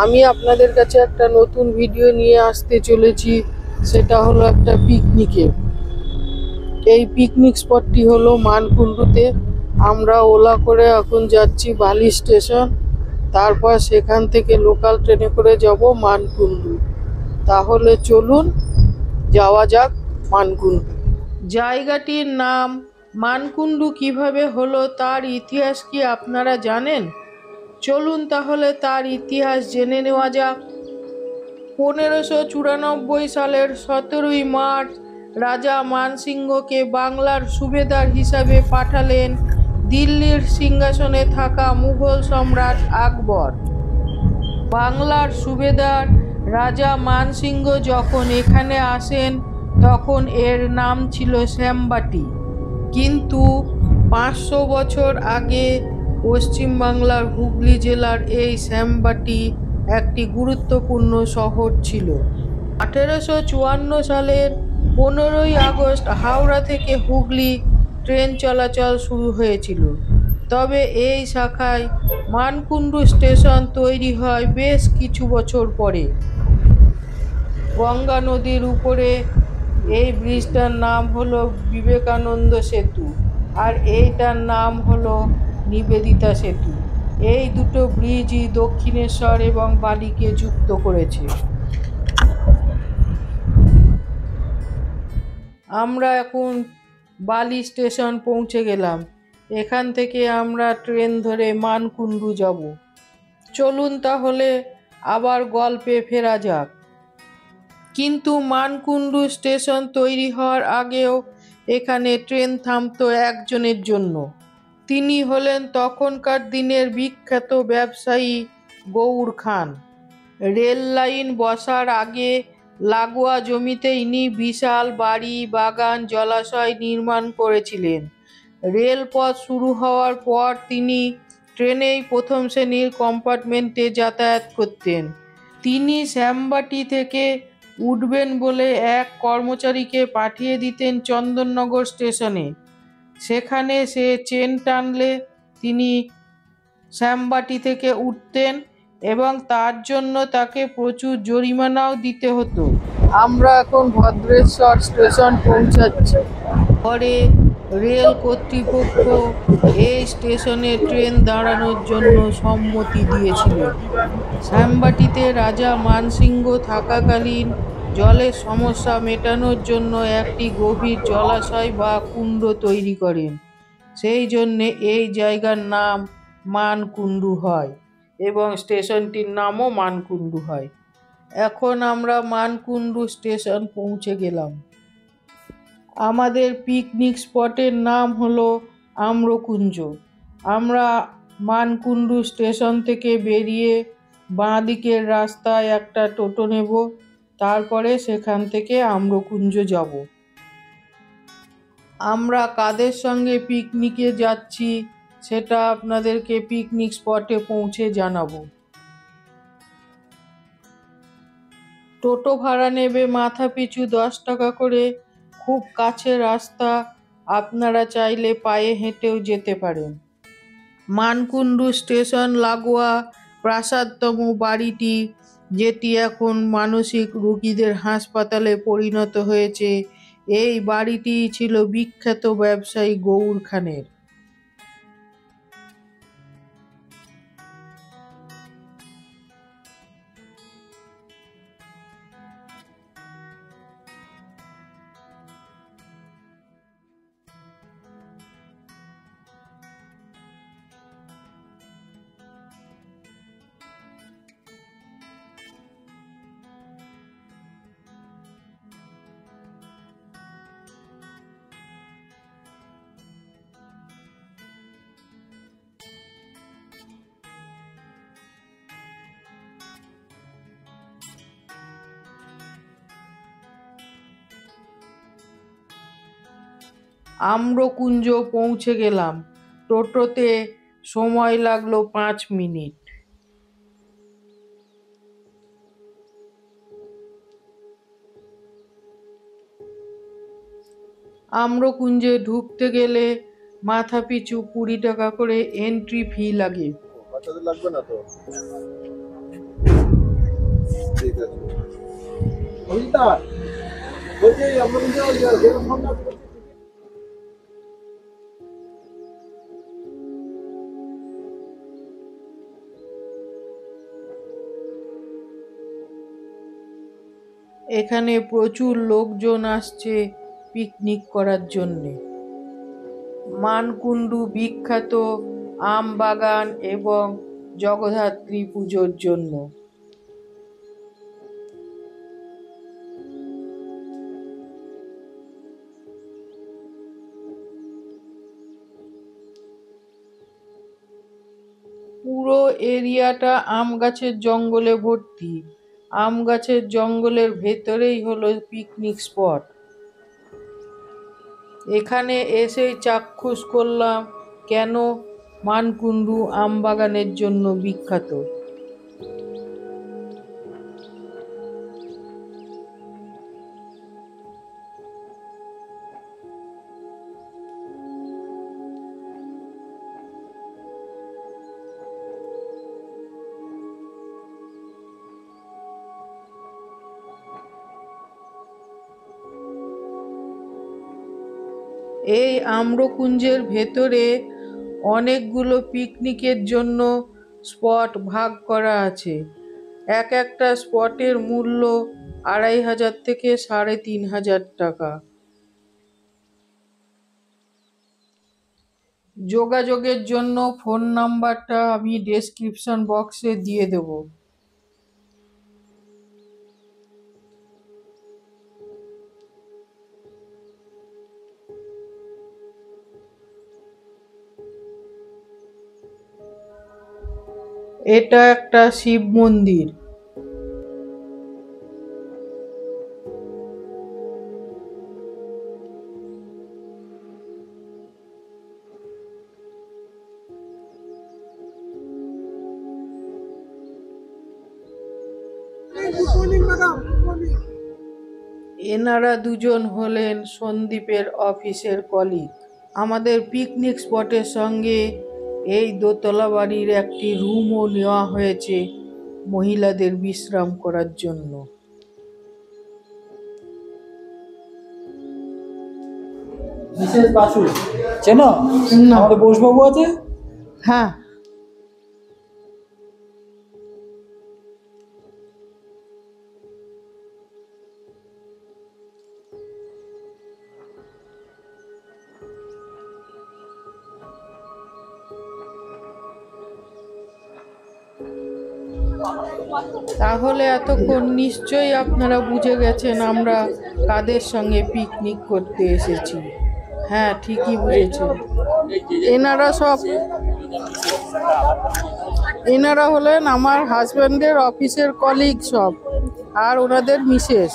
আমি আপনাদের কাছে একটা নতুন ভিডিও নিয়ে আসতে চলেছি। সেটা হলো একটা পিকনিকের। এই পিকনিক স্পটটি হলো মানকুণ্ডুতে। আমরা ওলা করে এখন যাচ্ছি বালি স্টেশন, তারপর সেখান থেকে লোকাল ট্রেনে করে যাব মানকুণ্ডু। তাহলে চলুন যাওয়া যাক মানকুণ্ডু। জায়গাটির নাম মানকুণ্ডু কিভাবে হলো তার ইতিহাস কি আপনারা জানেন? চলুন তাহলে তার ইতিহাস জেনে নেওয়া যাক। 1594 সালের 17ই মার্চ রাজা মানসিংহকে বাংলার সুবেদার হিসাবে পাঠালেন দিল্লির সিংহাসনে থাকা মুঘল সম্রাট আকবর। বাংলার সুবেদার রাজা মানসিংহ যখন এখানে আসেন তখন এর নাম ছিল শ্যামবাটি। কিন্তু 500 বছর আগে পশ্চিমবাংলার হুগলি জেলার এই শ্যামবাটি একটি গুরুত্বপূর্ণ শহর ছিল। 1854 সালের 15ই আগস্ট হাওড়া থেকে হুগলি ট্রেন চলাচল শুরু হয়েছিল। তবে এই শাখায় মানকুণ্ডু স্টেশন তৈরি হয় বেশ কিছু বছর পরে। গঙ্গা নদীর উপরে এই ব্রিজটার নাম হলো বিবেকানন্দ সেতু, আর এইটার নাম হলো নিবেদিতা সেতু। এই দুটো ব্রিজই দক্ষিণেশ্বর এবং বালিকে যুক্ত করেছে। আমরা এখন বালি স্টেশন পৌঁছে গেলাম। এখান থেকে আমরা ট্রেন ধরে মানকুণ্ডু যাব। চলুন তাহলে আবার গল্পে ফেরা যাক। কিন্তু মানকুণ্ডু স্টেশন তৈরি হওয়ার আগেও এখানে ট্রেন থামতো একজনের জন্য। তিনি হলেন তখনকার দিনের বিখ্যাত ব্যবসায়ী গৌর খান। রেল লাইন বসার আগে লাগোয়া জমিতে ইনি বিশাল বাড়ি, বাগান, জলাশয় নির্মাণ করেছিলেন। রেলপথ শুরু হওয়ার পর তিনি ট্রেনেই প্রথম শ্রেণীর কম্পার্টমেন্টে যাতায়াত করতেন। তিনি শ্যামবাটি থেকে উঠবেন বলে এক কর্মচারীকে পাঠিয়ে দিতেন চন্দননগর স্টেশনে। সেখানে সে চেন টানলে তিনি শ্যামবাটি থেকে উঠতেন এবং তার জন্য তাকে প্রচুর জরিমানাও দিতে হতো। আমরা এখন ভদ্রেশ্বর স্টেশন পৌঁছাচ্ছি। পরে রেল কর্তৃপক্ষ এই স্টেশনে ট্রেন দাঁড়ানোর জন্য সম্মতি দিয়েছিল। শ্যামবাটিতে রাজা মানসিংহ থাকাকালীন জলের সমস্যা মেটানোর জন্য একটি গভীর জলাশয় বা কুণ্ড তৈরি করেন। সেই জন্যে এই জায়গার নাম মানকুণ্ডু হয় এবং স্টেশনটির নামও মানকুণ্ডু হয়। এখন আমরা মানকুণ্ডু স্টেশন পৌঁছে গেলাম। আমাদের পিকনিক স্পটের নাম হলো আম্রকুঞ্জ। আমরা মানকুণ্ডু স্টেশন থেকে বেরিয়ে বাঁ দিকের রাস্তায় একটা টোটো নেব, তারপরে সেখান থেকে আম্রকুঞ্জ যাব। আমরা কাদের সঙ্গে পিকনিকে যাচ্ছি সেটা আপনাদেরকে পিকনিক স্পটে পৌঁছে জানাবো। টোটো ভাড়া নেবে মাথা পিছু 10 টাকা করে। খুব কাছে রাস্তা, আপনারা চাইলে পায়ে হেঁটেও যেতে পারেন। মানকুণ্ডু স্টেশন লাগোয়া প্রাসাদতম বাড়িটি, যেটি এখন মানসিক রোগীদের হাসপাতালে পরিণত হয়েছে, এই বাড়িটি ছিল বিখ্যাত ব্যবসায়ী গৌর খানের। আম্রকুঞ্জ পৌঁছে গেলাম। টোটোতে সময় লাগলো 5 মিনিট। আম্রকুঞ্জে ঢুকতে গেলে মাথা পিছু 20 টাকা করে এন্ট্রি ফি লাগে। এখানে প্রচুর লোকজন আসছে পিকনিক করার জন্যে। মানকুণ্ডু বিখ্যাত আম বাগান এবং জগদ্ধাত্রী পুজোর জন্য। পুরো এরিয়াটা আম গাছের জঙ্গলে ভর্তি। আম গাছের জঙ্গলের ভেতরেই হলো পিকনিক স্পট। এখানে এসেই চাক্ষুষ করলাম কেন মানকুণ্ডু আম বাগানের জন্য বিখ্যাত। এই আম্রকুঞ্জের ভেতরে অনেকগুলো পিকনিকের জন্য স্পট ভাগ করা আছে। এক একটা স্পটের মূল্য 2500 থেকে 3500 টাকা। যোগাযোগের জন্য ফোন নাম্বারটা আমি ডেসক্রিপশন বক্সে দিয়ে দেব। এটা একটা শিব মন্দির। এনারা দুজন হলেন সন্দীপের অফিসের কলিগ। আমাদের পিকনিক স্পটের সঙ্গে এই দোতলা বাড়ির একটি রুমও নেওয়া হয়েছে মহিলাদের বিশ্রাম করার জন্য। মিসেস বাসু চেনো? আমাদের বোসবাবু আছে। হ্যাঁ, তাহলে এতক্ষণ নিশ্চয়ই আপনারা বুঝে গেছেন আমরা কাদের সঙ্গে পিকনিক করতে এসেছি। হ্যাঁ, ঠিকই বুঝেছেন। এনারা হলেন আমার হাজব্যান্ডের অফিসের কলিগ সব, আর ওনাদের মিসেস।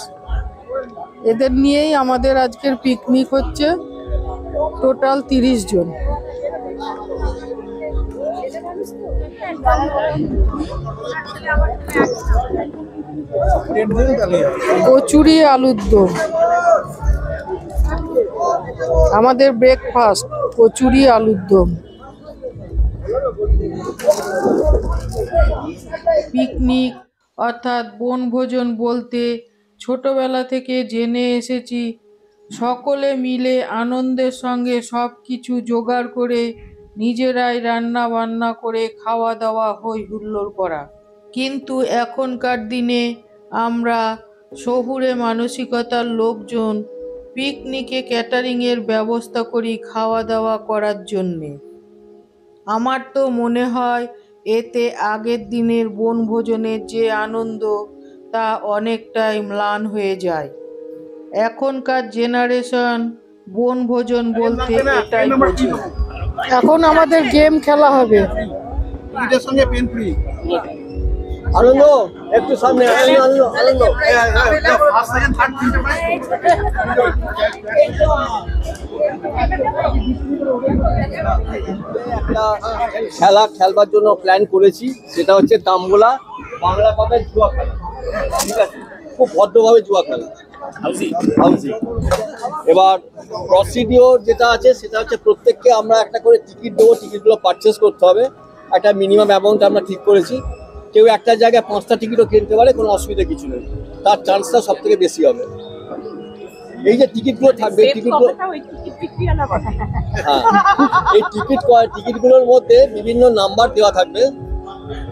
এদের নিয়েই আমাদের আজকের পিকনিক হচ্ছে। টোটাল 30 জন। কচুরি আলুর দম আমাদের ব্রেকফাস্ট, কচুরি আলুর দম। পিকনিক অর্থাৎ বনভোজন বলতে ছোটবেলা থেকে জেনে এসেছি সকলে মিলে আনন্দের সঙ্গে সব কিছু জোগাড় করে নিজেরাই রান্না বান্না করে খাওয়া দাওয়া হই হুল্লোড় করা। কিন্তু এখনকার দিনে আমরা শহুরে মানসিকতার লোকজন পিকনিকে ক্যাটারিংয়ের ব্যবস্থা করি খাওয়া দাওয়া করার জন্যে। আমার তো মনে হয় এতে আগের দিনের বনভোজনের যে আনন্দ তা অনেকটাই ম্লান হয়ে যায়। এখনকার জেনারেশন বনভোজন বলতে এটাই বোঝে। এখন আমাদের গেম খেলা হবে। আনন্দ একটু সামনে আনন্দ একটা খেলা খেলবার জন্য প্ল্যান করেছি, সেটা হচ্ছে তাম্বুলা, বাংলা কথায় জুয়া খেলা। ঠিক আছে, খুব ভদ্রভাবে জুয়া খেলা, হাউজি। এবার প্রসিডিওর যেটা আছে সেটা হচ্ছে প্রত্যেককে আমরা একটা করে টিকিট দেবো। টিকিটগুলো পারচেস করতে হবে। একটা মিনিমাম অ্যামাউন্ট আমরা ঠিক করেছি। কেউ একটা জায়গায় 5টা টিকিটও কিনতে পারে, কোনো অসুবিধা কিছু নেই, তার চান্সটা সব থেকে বেশি হবে। এই যে টিকিটগুলো থাকবে, এই টিকিটগুলো, হ্যাঁ, এই টিকিটগুলোর মধ্যে বিভিন্ন নাম্বার দেওয়া থাকবে।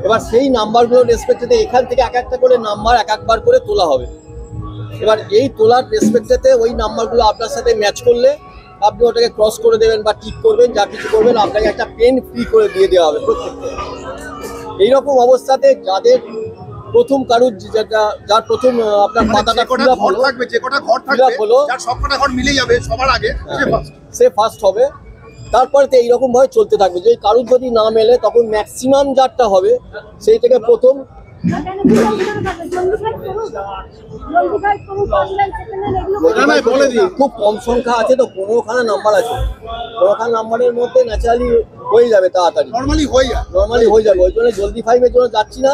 এবার সেই নাম্বারগুলো রেসপেক্টেতে এখান থেকে এক একটা করে নাম্বার এক একবার করে তোলা হবে। এবার এই তোলার রেসপেক্টেতে ওই নাম্বারগুলো আপনার সাথে ম্যাচ করলে আপনি ওটাকে ক্রস করে দেবেন বা টিক করবেন, যা কিছু করবেন, আপনাকে একটা পেন ফ্রি করে দিয়ে দেওয়া হবে প্রত্যেকটা। এইরকম অবস্থাতে যাদের প্রথম কারুর যার প্রথম আপনার পাতাটা ফিল আপ হলো, থাকবে যে কটা ঘর থাকবে, যার সবকটা ঘর মিলে যাবে সবার আগে, সে ফার্স্ট হবে। তারপরে তো এইরকম ভাবে চলতে থাকবে, যে কারুর যদি না মেলে তখন ম্যাক্সিমাম যারটা হবে সেই থেকে প্রথম। খুব কম সংখ্যা আছে তো, 15খানা নাম্বার আছে, 15খানা নাম্বারের মধ্যে ন্যাচারালি হয়ে যাবে, তাড়াতাড়ি নরমালি হয়ে যাবে। ওই জন্য জলদি 5-এর জন্য যাচ্ছি না।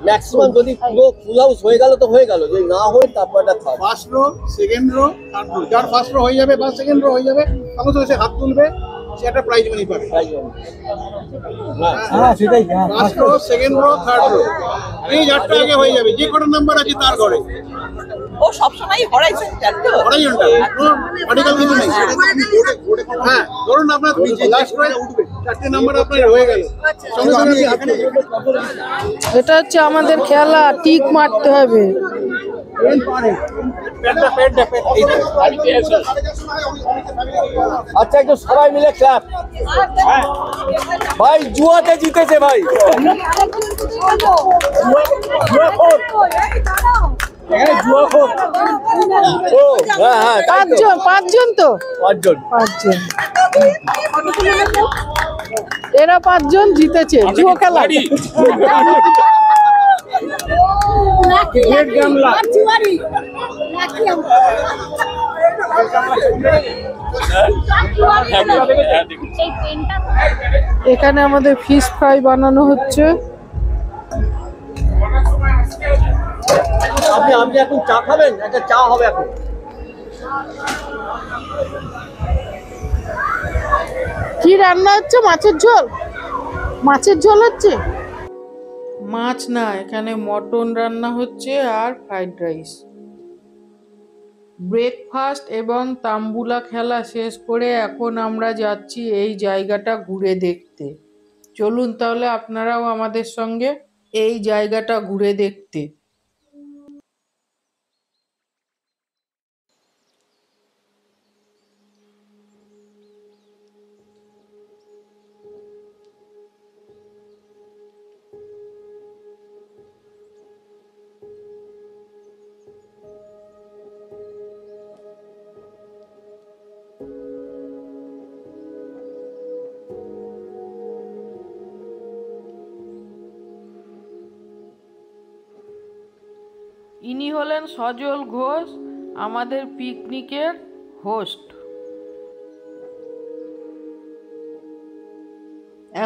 ম্যাক্সিমাম যদি পুরো ফুল হাউস হয়ে গেল তো হয়ে গেল, যদি না হয় তারপর একটা third, first row, second rho, third rho, যার ফার্স্ট রো হয়ে যাবে বা সেকেন্ড রো হয়ে যাবে, তখন সে হাত তুলবে, সে একটা প্রাইজ মানি পাবে। হ্যাঁ সেটাই, হ্যাঁ first row, second rho, third rho, এই যারটা আগে হয়ে যাবে, যে কটা নাম্বার আছে তার ঘরে। ও সবসময় হরাইজন্টাল তো, হরাইজন্টাল, কোনো ভার্টিক্যাল কিছু নেই। হ্যাঁ, ধরুন আপনার লাস্ট রোয়ে 4টে নাম্বার আপনার হয়ে গেল, সঙ্গে সঙ্গে আপনি হাত তুলবেন। এটা হচ্ছে আমাদের খেলা, টিক মারতে হবে। আচ্ছা একটু সবাই মিলে ক্ল্যাপ। ভাই জুয়াতে জিতেছে ভাই, ও হ্যাঁ হ্যাঁ, পাঁচজন তো, 5জন। এরা 5জন জিতেছে জুয়া খেলা। এখানে আমাদের ফিশ ফ্রাই বানানো হচ্ছে। আপনি এখন চা খাবেন? একটা চা হবে এখন। কি রান্না হচ্ছে? মাছের ঝোল, মাছের ঝোল হচ্ছে। মাছ না, এখানে মটন রান্না হচ্ছে আর ফ্রাইড রাইস। ব্রেকফাস্ট এবং তাম্বুলা খেলা শেষ করে এখন আমরা যাচ্ছি এই জায়গাটা ঘুরে দেখতে। চলুন তাহলে আপনারাও আমাদের সঙ্গে এই জায়গাটা ঘুরে দেখতে। ইনি হলেন সজল ঘোষ, আমাদের পিকনিকের হোস্ট।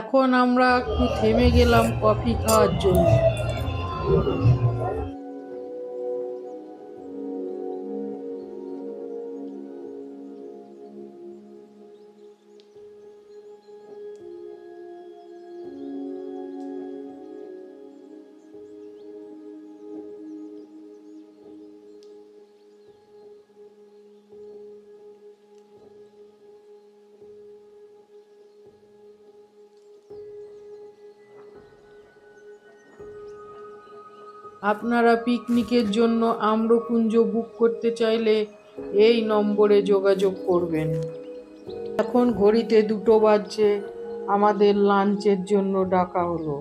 এখন আমরা একটু থেমে গেলাম কফি খাওয়ার জন্য। আপনারা পিকনিকের জন্য আম্রকুঞ্জ বুক করতে চাইলে এই নম্বরে যোগাযোগ করবেন। এখন ঘড়িতে 2টো বাজছে, আমাদের লাঞ্চের জন্য ডাকা হলো।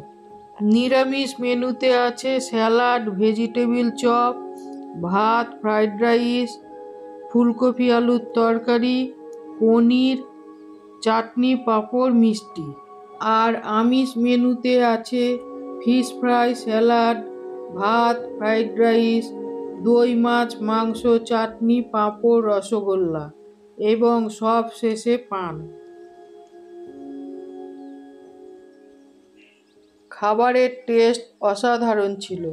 নিরামিষ মেনুতে আছে স্যালাড, ভেজিটেবিল চপ, ভাত, ফ্রাইড রাইস, ফুলকপি আলুর তরকারি, পনির, চাটনি, পাঁপড়, মিষ্টি। আর আমিষ মেনুতে আছে ফিশ ফ্রাই, স্যালাড, ভাত, ফ্রাইড রাইস, দই মাছ, মাংস, চাটনি, পাঁপড়, রসগোল্লা এবং সব শেষে পান। খাবারের টেস্ট অসাধারণ ছিল।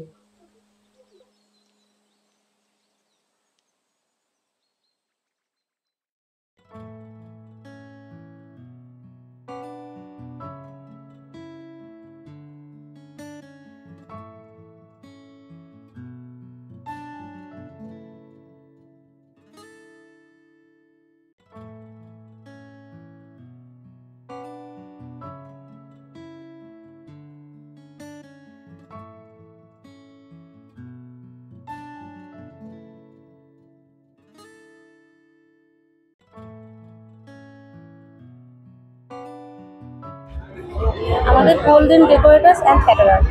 আমাদের গোল্ডেন ডেকোরেটার্স অ্যান্ড ক্যাটারার।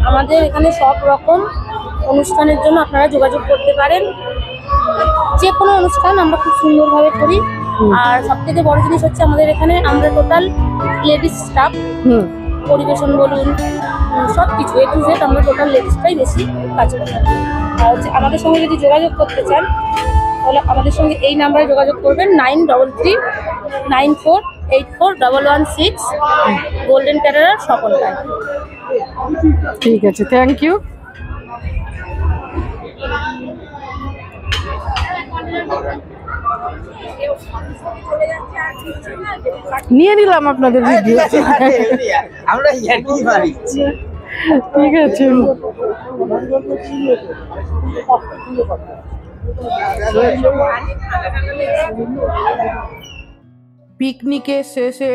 আমাদের এখানে সব রকম অনুষ্ঠানের জন্য আপনারা যোগাযোগ করতে পারেন। যে কোনো অনুষ্ঠান আমরা খুব সুন্দরভাবে করি। আর সব থেকে বড় জিনিস হচ্ছে আমাদের এখানে আমরা টোটাল লেডিস স্টাফ, পরিবেশন বলুন সব কিছু A to Z আমরা টোটাল লেডিসটাই বেশি কাজ করি। আর হচ্ছে আমাদের সঙ্গে যদি যোগাযোগ করতে চান তাহলে আমাদের সঙ্গে এই নাম্বারে যোগাযোগ করবেন 9339484116 গোল্ডেন ক্যাটারার সকলটাই। ঠিক আছে, থ্যাংক ইউ। নিয়ে নিলাম আপনাদের ভিডিও। আমরা ইয়ার্কি মারি। ঠিক আছে। পিকনিকের শেষে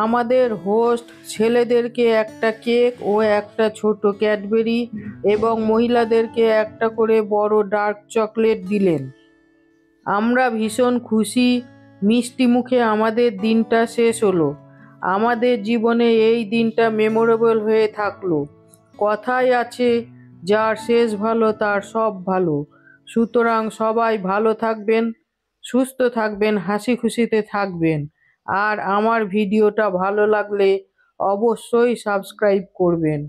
আমাদের হোস্ট ছেলেদেরকে একটা কেক ও একটা ছোট ক্যাডবেরি এবং মহিলাদেরকে একটা করে বড় ডার্ক চকলেট দিলেন। আমরা ভীষণ খুশি, মিষ্টি মুখে আমাদের দিনটা শেষ হলো। আমাদের জীবনে এই দিনটা মেমোরেবল হয়ে থাকলো। কথায় আছে, যার শেষ ভালো তার সব ভালো। সুতরাং সবাই ভালো থাকবেন, সুস্থ থাকবেন, হাসি খুশিতে থাকবেন। আর আমার ভিডিওটা ভালো লাগলে অবশ্যই সাবস্ক্রাইব করবেন।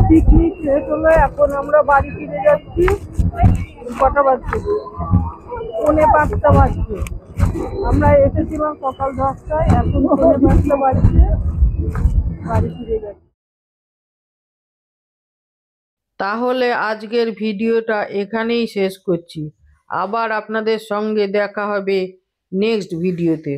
পিকনিক শেষ হলো, এখন আমরা বাড়ি ফিরে যাচ্ছি। কটা বাজছে? 4:45 বাজছে। আমরা এসেছিলাম সকাল 10টায়, এখন 5:45 বাজছে, বাড়ি ফিরে যাচ্ছি। তাহলে আজকের ভিডিওটা এখানেই শেষ করছি। আবার আপনাদের সঙ্গে দেখা হবে নেক্সট ভিডিওতে।